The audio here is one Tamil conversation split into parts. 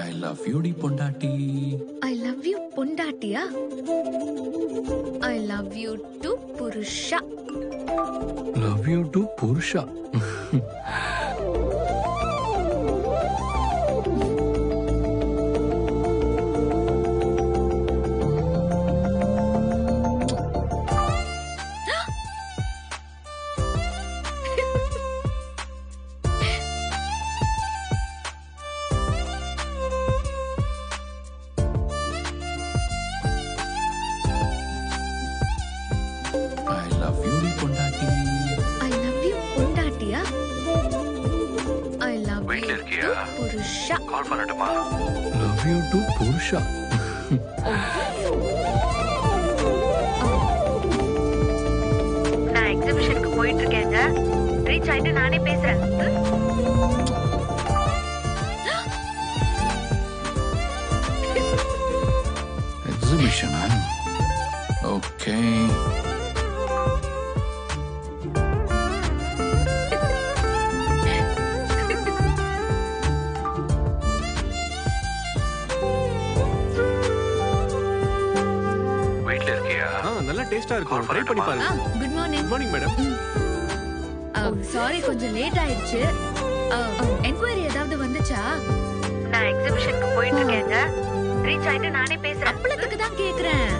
ஐ லவ் யூ டி பொண்டாட்டி. ஐ லவ் யூ பொண்டாட்டியா? I love you to Purusha. Love you to Purusha. Love you to Purusha. நான் எக்ஸிபிஷனுக்கு போயிட்டு இருக்கேங்க. ரீச் ஆயிட்டு நானே பேசுறேன். எக்ஸிபிஷனா? ஓகே. நல்ல டேஸ்டா இருக்கும். ட்ரை பண்ணி பாருங்க. Good morning. Good morning madam. Sorry கொஞ்சம் லேட் ஆயிடுச்சு. என்கொயரி ஏதாவது வந்துச்சா? நான் எக்ஸிபிஷனுக்கு போயிட்டு இருக்கேங்க. ரீச் ஆயிட்டு நானே பேசுறேன். அப்பளத்துக்கு தான் கேக்குறேன்.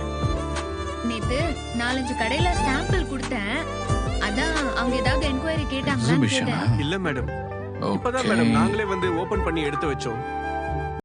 நேத்து 4-5 கடையில சாம்பிள் கொடுத்தேன். அதான் அவங்க ஏதாவது என்கொயரி கேட்டாங்களா? எக்ஸிபிஷனா? இல்ல மேடம். இப்பதான் மேடம் நாங்களே வந்து ஓபன் பண்ணி எடுத்து வச்சோம்.